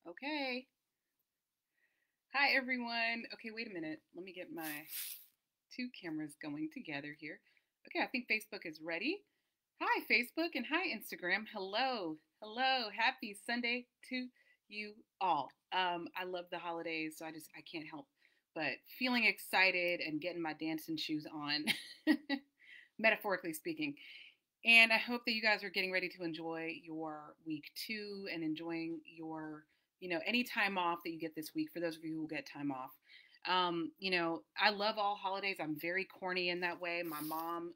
Okay. Hi, everyone. Okay, wait a minute. Let me get my two cameras going together here. Okay, I think Facebook is ready. Hi, Facebook, and hi, Instagram. Hello. Hello. Happy Sunday to you all. I love the holidays, so I can't help but feeling excited and getting my dancing shoes on, metaphorically speaking. And I hope that you guys are getting ready to enjoy your week too and enjoying any time off that you get this week for those of you who get time off. I love all holidays. I'm very corny in that way. My mom,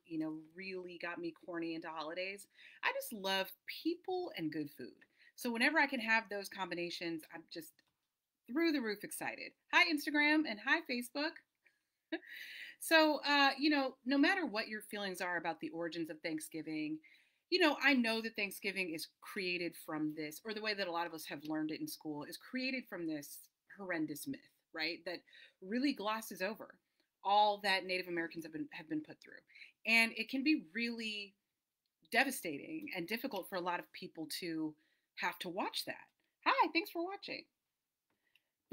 really got me corny into holidays. I just love people and good food. So whenever I can have those combinations, I'm just through the roof excited. Hi, Instagram, and hi, Facebook. So, no matter what your feelings are about the origins of Thanksgiving, I know that Thanksgiving is created from this, or the way that a lot of us have learned it in school is created from this horrendous myth, right? That really glosses over all that Native Americans have been put through. And it can be really devastating and difficult for a lot of people to have to watch that. Hi, thanks for watching.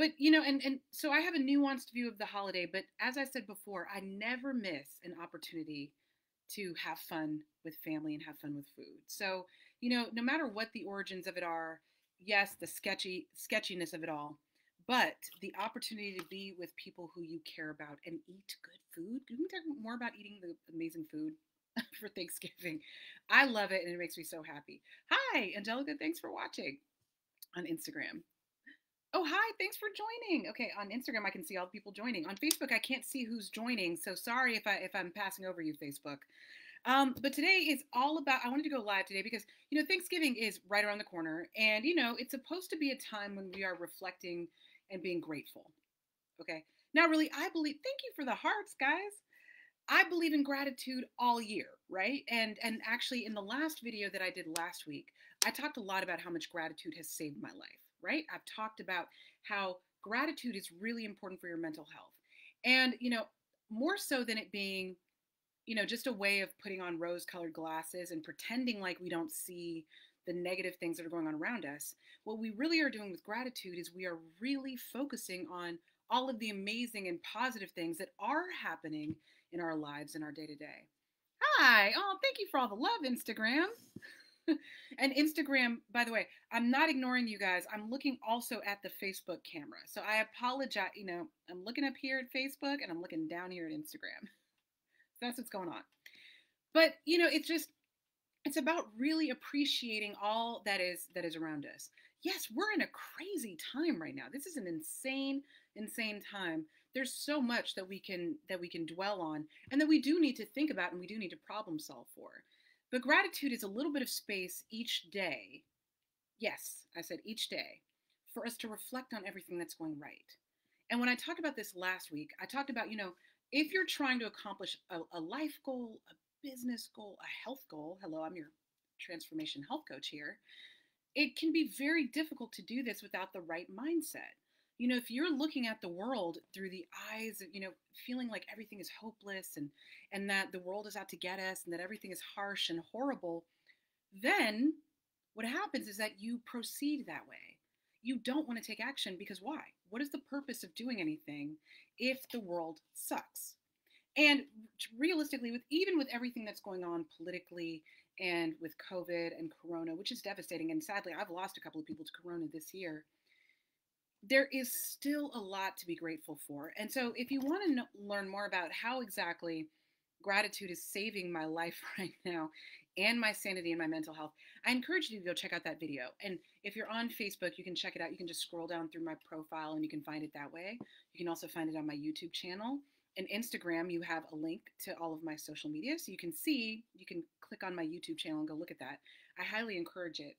And so I have a nuanced view of the holiday, but as I said before, I never miss an opportunity to have fun with family and have fun with food. So, no matter what the origins of it are, yes, the sketchiness of it all, but the opportunity to be with people who you care about and eat good food. Can we talk more about eating the amazing food for Thanksgiving? I love it and it makes me so happy. Hi, Angelica, thanks for watching on Instagram. Oh, hi. Thanks for joining. Okay, on Instagram I can see all the people joining. On Facebook I can't see who's joining, so sorry if I'm passing over you, Facebook. But today is all about. I wanted to go live today because Thanksgiving is right around the corner, and it's supposed to be a time when we are reflecting and being grateful. Okay. Now, really, I believe. Thank you for the hearts, guys. I believe in gratitude all year, right? And actually, in the last video that I did last week, I talked a lot about how much gratitude has saved my life, right? I've talked about how gratitude is really important for your mental health. And, more so than it being, just a way of putting on rose colored glasses and pretending like we don't see the negative things that are going on around us, what we really are doing with gratitude is we are really focusing on all of the amazing and positive things that are happening in our lives in our day to day. Hi. Oh, thank you for all the love, Instagram. And Instagram, by the way, I'm not ignoring you guys. I'm looking also at the Facebook camera. So I apologize. I'm looking up here at Facebook and I'm looking down here at Instagram. So that's what's going on. But it's about really appreciating all that is around us. Yes, we're in a crazy time right now. This is an insane time. There's so much that we can dwell on and that we do need to think about and we do need to problem solve for. But gratitude is a little bit of space each day. Yes, I said each day, for us to reflect on everything that's going right. And when I talked about this last week, I talked about, if you're trying to accomplish a life goal, a business goal, a health goal, hello, I'm your transformation health coach here, it can be very difficult to do this without the right mindset. If you're looking at the world through the eyes of, feeling like everything is hopeless and that the world is out to get us and that everything is harsh and horrible, then what happens is that you proceed that way. You don't want to take action because why? What is the purpose of doing anything if the world sucks? And realistically, with everything that's going on politically and with COVID and Corona, which is devastating, and sadly, I've lost a couple of people to Corona this year. There is still a lot to be grateful for. And so, if you want to learn more about how exactly gratitude is saving my life right now and my sanity and my mental health, I encourage you to go check out that video. And if you're on Facebook, you can check it out. You can just scroll down through my profile and you can find it that way. You can also find it on my YouTube channel. And Instagram, you have a link to all of my social media. So you can click on my YouTube channel and go look at that. I highly encourage it.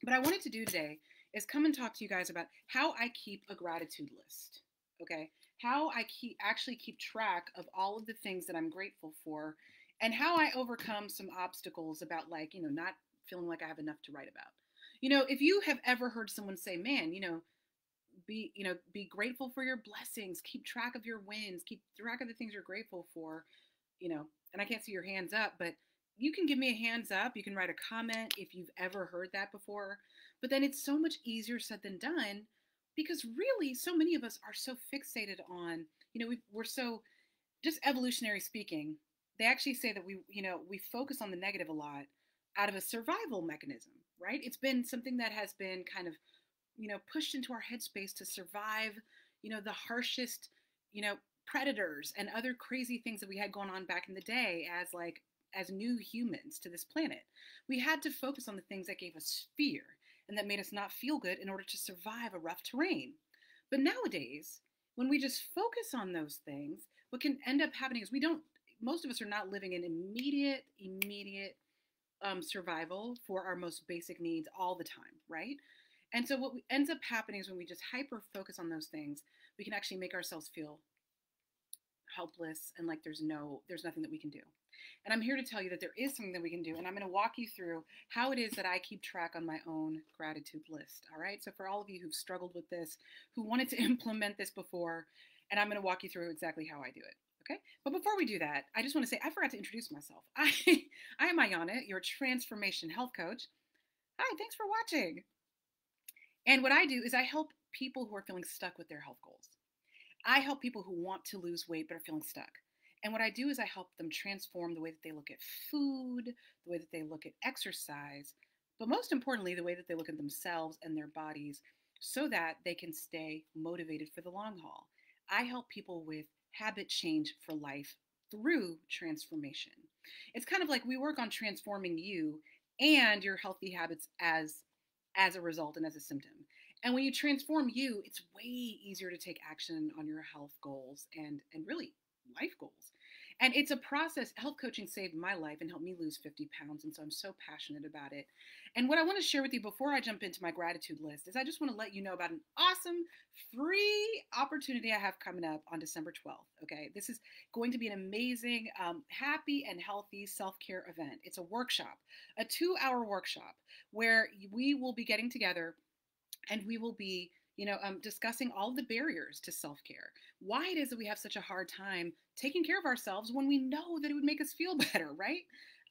But I wanted to do today is come and talk to you guys about how I keep a gratitude list. Okay? How I actually keep track of all of the things that I'm grateful for and how I overcome some obstacles about not feeling like I have enough to write about. If you have ever heard someone say, "Man, be grateful for your blessings, keep track of your wins, keep track of the things you're grateful for," and I can't see your hands up, but you can give me a hands up. You can write a comment if you've ever heard that before. But then it's so much easier said than done because really so many of us are so fixated on, we're so, just evolutionary speaking, they actually say that we focus on the negative a lot out of a survival mechanism, right? It's been something that has been kind of, pushed into our headspace to survive, the harshest, you know, predators and other crazy things that we had going on back in the day as new humans to this planet. We had to focus on the things that gave us fear and that made us not feel good in order to survive a rough terrain. But nowadays, when we just focus on those things, what can end up happening is most of us are not living in immediate survival for our most basic needs all the time, right? And so what ends up happening is when we just hyper focus on those things, we can actually make ourselves feel helpless and like there's nothing that we can do. And I'm here to tell you that there is something that we can do, and I'm going to walk you through how it is that I keep track on my own gratitude list. All right? So for all of you who've struggled with this, who wanted to implement this before, and I'm going to walk you through exactly how I do it. Okay? But before we do that, I just want to say I forgot to introduce myself. I am Ayana, your transformation health coach. Hi, thanks for watching. And what I do is I help people who are feeling stuck with their health goals. I help people who want to lose weight but are feeling stuck. And what I do is I help them transform the way that they look at food, the way that they look at exercise, but most importantly, the way that they look at themselves and their bodies so that they can stay motivated for the long haul. I help people with habit change for life through transformation. It's kind of like we work on transforming you and your healthy habits as a result and as a symptom. And when you transform you, it's way easier to take action on your health goals and really life goals. And it's a process. Health coaching saved my life and helped me lose 50 pounds. And so I'm so passionate about it. And what I want to share with you before I jump into my gratitude list is I just want to let you know about an awesome free opportunity I have coming up on December 12th. Okay. This is going to be an amazing, happy and healthy self-care event. It's a workshop, a 2-hour workshop where we will be getting together and we will be discussing all the barriers to self-care, why it is that we have such a hard time taking care of ourselves when we know that it would make us feel better, right?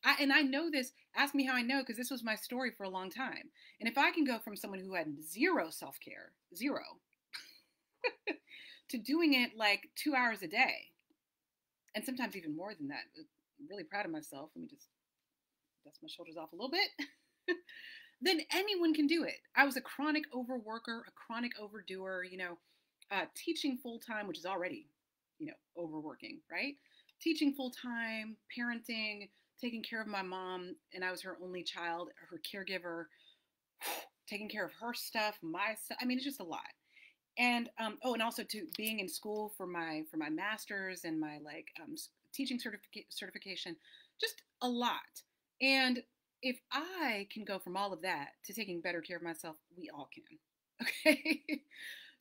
I know this, ask me how I know, because this was my story for a long time. And if I can go from someone who had zero self-care, zero, to doing it like 2 hours a day, and sometimes even more than that, I'm really proud of myself. Let me just dust my shoulders off a little bit. Then anyone can do it. I was a chronic overworker, a chronic overdoer, teaching full-time, which is already, overworking, right? Teaching full-time, parenting, taking care of my mom, and I was her only child, her caregiver, taking care of her stuff, my stuff. I mean, it's just a lot. And and also to being in school for my master's and my teaching certification, just a lot. And if I can go from all of that to taking better care of myself, we all can. Okay.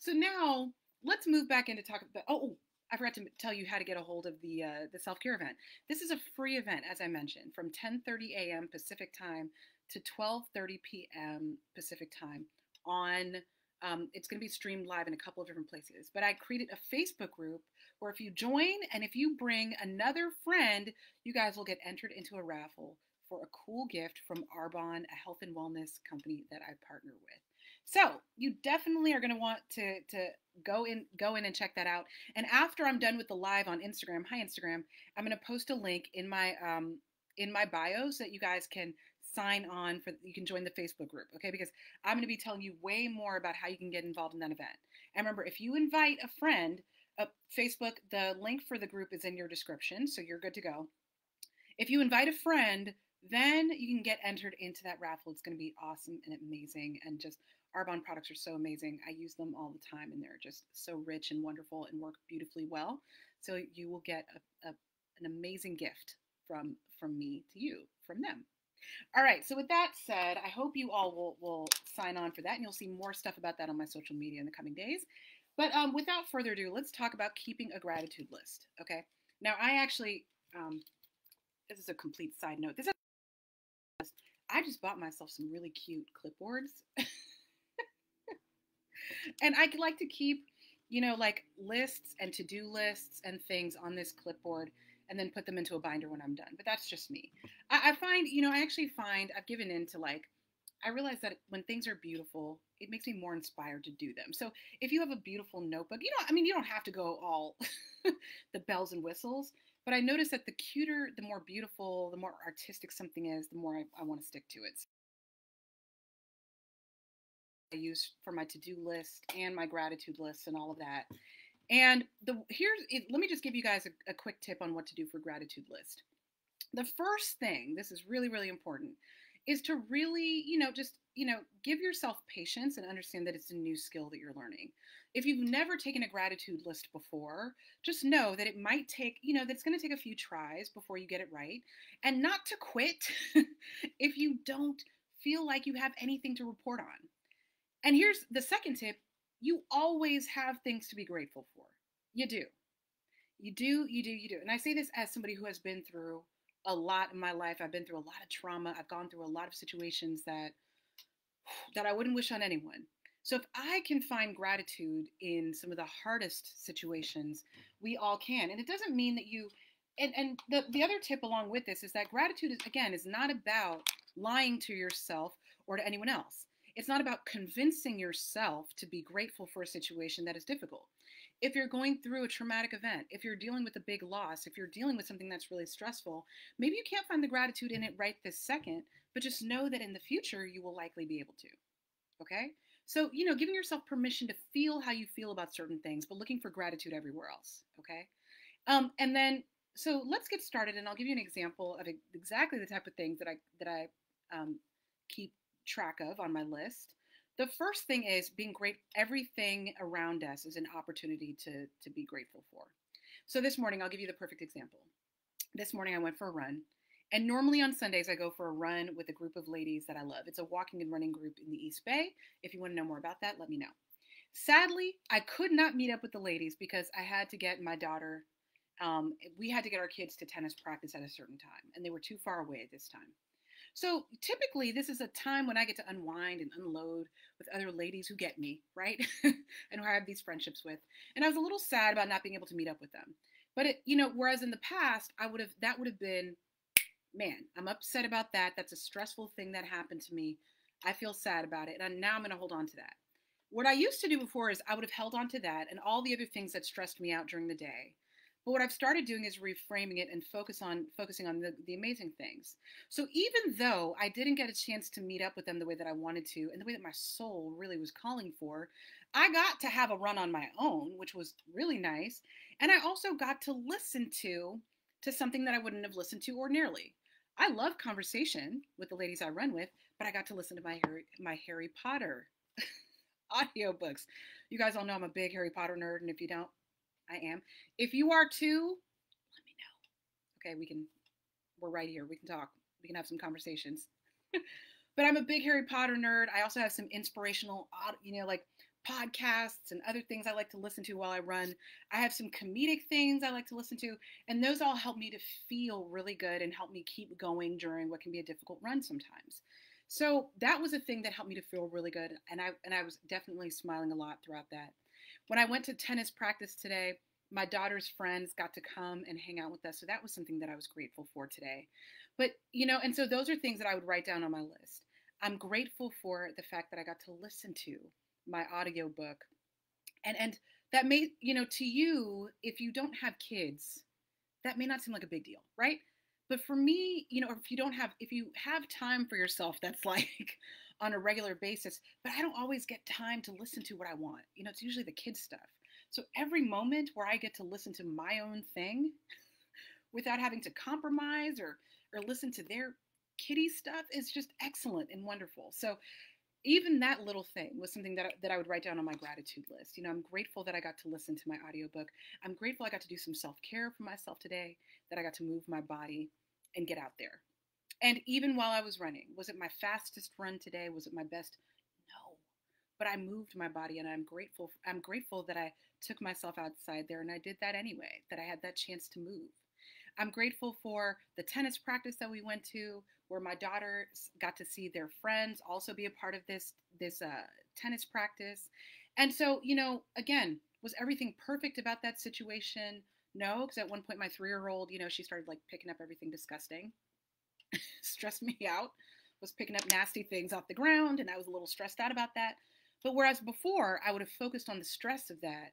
So now let's move back into talk about, I forgot to tell you how to get a hold of the self-care event. This is a free event, as I mentioned, from 10:30 a.m. Pacific time to 12:30 p.m. Pacific time on, it's going to be streamed live in a couple of different places, but I created a Facebook group where if you join and if you bring another friend, you guys will get entered into a raffle for a cool gift from Arbonne, a health and wellness company that I partner with. So you definitely are going to want to go in and check that out. And after I'm done with the live on Instagram, hi Instagram, I'm going to post a link in my bio so that you guys can sign on you can join the Facebook group, okay? Because I'm going to be telling you way more about how you can get involved in that event. And remember, if you invite a friend, Facebook, the link for the group is in your description, so you're good to go. If you invite a friend, then you can get entered into that raffle. It's going to be awesome and amazing. And just Arbonne products are so amazing. I use them all the time and they're just so rich and wonderful and work beautifully well. So you will get an amazing gift from me to you, from them. All right. So with that said, I hope you all will sign on for that and you'll see more stuff about that on my social media in the coming days. But without further ado, let's talk about keeping a gratitude list. Okay. Now I actually, this is a complete side note. I just bought myself some really cute clipboards. And I like to keep, lists and to-do lists and things on this clipboard. and then put them into a binder when I'm done. But that's just me. I find, I actually find I've given in to like, I realize that when things are beautiful, it makes me more inspired to do them. So if you have a beautiful notebook, you don't have to go all the bells and whistles, but I notice that the cuter, the more beautiful, the more artistic something is, the more I want to stick to it. I use for my to-do list and my gratitude list and all of that. And let me just give you guys a quick tip on what to do for gratitude list. The first thing, this is really, really important, is to really, give yourself patience and understand that it's a new skill that you're learning. If you've never taken a gratitude list before, just know that it might take, that it's going to take a few tries before you get it right, and not to quit if you don't feel like you have anything to report on. And here's the second tip: you always have things to be grateful for. You do. You do, you do, you do. And I say this as somebody who has been through a lot in my life. I've been through a lot of trauma. I've gone through a lot of situations that I wouldn't wish on anyone. So if I can find gratitude in some of the hardest situations, we all can. And it doesn't mean that and the other tip along with this is that gratitude is not about lying to yourself or to anyone else. It's not about convincing yourself to be grateful for a situation that is difficult. If you're going through a traumatic event, if you're dealing with a big loss, if you're dealing with something that's really stressful, maybe you can't find the gratitude in it right this second, but just know that in the future you will likely be able to. Okay? So, giving yourself permission to feel how you feel about certain things, but looking for gratitude everywhere else. Okay? And then, so let's get started, and I'll give you an example of exactly the type of things that I keep track of on my list. The first thing is being great. Everything around us is an opportunity to be grateful for. So this morning, I'll give you the perfect example. This morning, I went for a run. And normally on Sundays, I go for a run with a group of ladies that I love. It's a walking and running group in the East Bay. If you want to know more about that, let me know. Sadly, I could not meet up with the ladies because I had to get my daughter, we had to get our kids to tennis practice at a certain time, and they were too far away at this time. So typically, this is a time when I get to unwind and unload with other ladies who get me, right? And who I have these friendships with. And I was a little sad about not being able to meet up with them. But whereas in the past, that would have been, man, I'm upset about that. That's a stressful thing that happened to me. I feel sad about it. And now I'm going to hold on to that. What I used to do before is I would have held on to that and all the other things that stressed me out during the day. But what I've started doing is reframing it and focusing on the amazing things. So even though I didn't get a chance to meet up with them the way that I wanted to and the way that my soul really was calling for, I got to have a run on my own, which was really nice. And I also got to listen to something that I wouldn't have listened to ordinarily. I love conversation with the ladies I run with, but I got to listen to my Harry Potter audiobooks. You guys all know I'm a big Harry Potter nerd, and if you don't, I am. If you are too, let me know. Okay, we're right here. We can talk. We can have some conversations. But I'm a big Harry Potter nerd. I also have some inspirational, like podcasts and other things I like to listen to while I run. I have some comedic things I like to listen to, and those all help me to feel really good and help me keep going during what can be a difficult run sometimes. So that was a thing that helped me to feel really good, and I was definitely smiling a lot throughout that. When I went to tennis practice today, my daughter's friends got to come and hang out with us. So that was something that I was grateful for today. But, and so those are things that I would write down on my list. I'm grateful for the fact that I got to listen to my audiobook. And that may, to you, if you don't have kids, that may not seem like a big deal, right? But for me, if you have time for yourself, that's like on a regular basis, but I don't always get time to listen to what I want. It's usually the kids stuff. So every moment where I get to listen to my own thing without having to compromise or listen to their kiddie stuff is just excellent and wonderful. So even that little thing was something that I would write down on my gratitude list. I'm grateful that I got to listen to my audiobook. I'm grateful I got to do some self-care for myself today, that I got to move my body and get out there. And even while I was running, was it my fastest run today? Was it my best? No. But I moved my body, and I'm grateful. I'm grateful that I took myself outside there and I did that anyway, that I had that chance to move. I'm grateful for the tennis practice that we went to, where my daughter got to see their friends also be a part of this tennis practice. And so, again, was everything perfect about that situation? No, because at one point my 3-year-old, she started like picking up everything disgusting, stressed me out, was picking up nasty things off the ground, and I was a little stressed out about that. But whereas before I would have focused on the stress of that,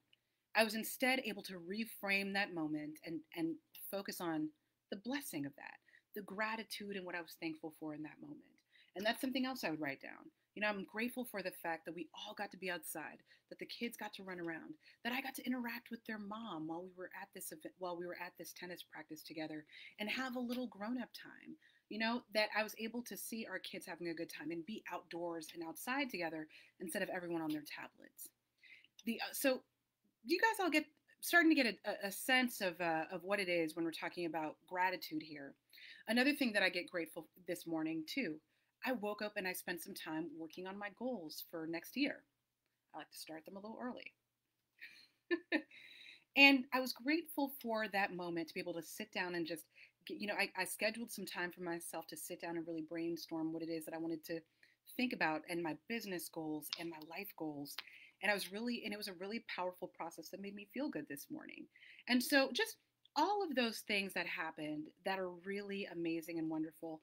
I was instead able to reframe that moment and focus on the blessing of that, the gratitude and what I was thankful for in that moment. And that's something else I would write down. I'm grateful for the fact that we all got to be outside, that the kids got to run around, that I got to interact with their mom while we were at this event, while we were at this tennis practice together, and have a little grown-up time. That I was able to see our kids having a good time and be outdoors and outside together instead of everyone on their tablets. So you guys all get starting to get a sense of what it is when we're talking about gratitude here. Another thing that I get grateful this morning too, I woke up and I spent some time working on my goals for next year. I like to start them a little early. And I was grateful for that moment to be able to sit down and just, I scheduled some time for myself to sit down and really brainstorm what it is that I wanted to think about and my business goals and my life goals. And it was a really powerful process that made me feel good this morning. And so just all of those things that happened that are really amazing and wonderful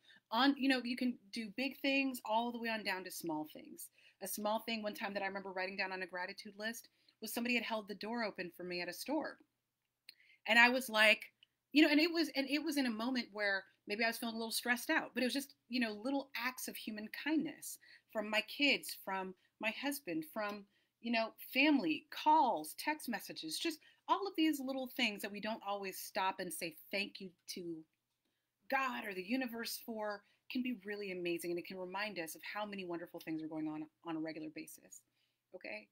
you can do big things all the way on down to small things. A small thing one time that I remember writing down on a gratitude list was somebody had held the door open for me at a store. And I was like, and it was in a moment where maybe I was feeling a little stressed out, but it was just, little acts of human kindness from my kids, from my husband, from, family, calls, text messages, just all of these little things that we don't always stop and say thank you to God or the universe for can be really amazing. And it can remind us of how many wonderful things are going on a regular basis. Okay.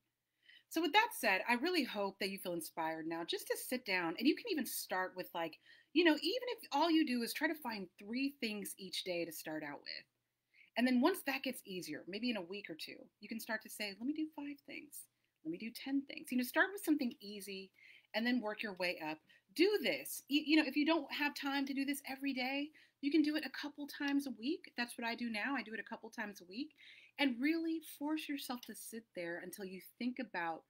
So, with that said, I really hope that you feel inspired now just to sit down and you can even start with, like, even if all you do is try to find 3 things each day to start out with. And then once that gets easier, maybe in a week or two, you can start to say, let me do 5 things. Let me do 10 things. Start with something easy and then work your way up. Do this. If you don't have time to do this every day, you can do it a couple times a week. That's what I do now. I do it a couple times a week. And really force yourself to sit there until you think about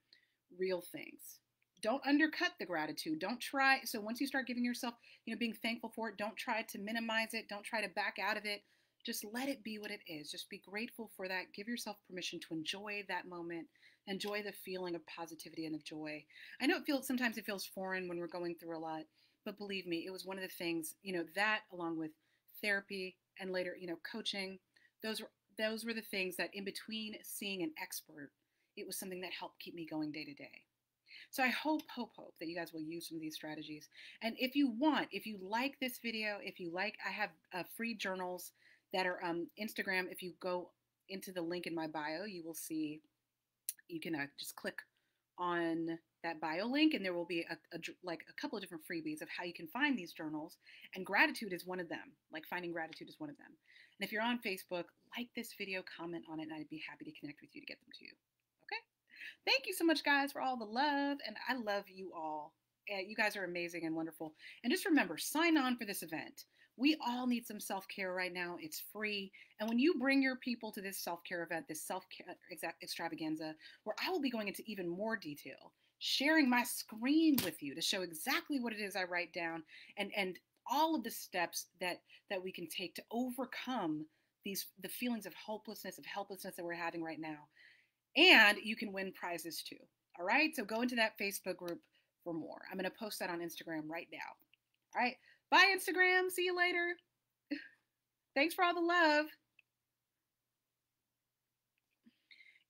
real things. Don't undercut the gratitude. Don't try. So once you start giving yourself, being thankful for it, don't try to minimize it. Don't try to back out of it. Just let it be what it is. Just be grateful for that. Give yourself permission to enjoy that moment. Enjoy the feeling of positivity and of joy. I know sometimes it feels foreign when we're going through a lot, but believe me, it was one of the things, that along with therapy and later, coaching, those were the things that in between seeing an expert, it was something that helped keep me going day to day. So I hope that you guys will use some of these strategies. And if you like this video, I have free journals that are Instagram. If you go into the link in my bio, you will see, you can just click on that bio link and there will be a couple of different freebies of how you can find these journals. And gratitude is one of them. Like finding gratitude is one of them. And if you're on Facebook, like this video, comment on it, and I'd be happy to connect with you to get them to you. Okay? Thank you so much, guys, for all the love, and I love you all. You guys are amazing and wonderful. And just remember, sign on for this event. We all need some self-care right now. It's free. And when you bring your people to this self-care event, this self-care extravaganza, where I will be going into even more detail, sharing my screen with you to show exactly what it is I write down and all of the steps that we can take to overcome the feelings of hopelessness, of helplessness that we're having right now. And you can win prizes too. All right. So go into that Facebook group for more. I'm going to post that on Instagram right now. All right. Bye, Instagram. See you later. Thanks for all the love.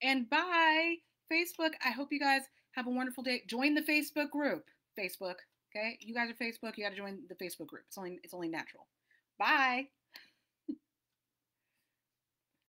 And bye, Facebook. I hope you guys have a wonderful day. Join the Facebook group. Facebook. Okay. You guys are Facebook. You got to join the Facebook group. It's only natural. Bye.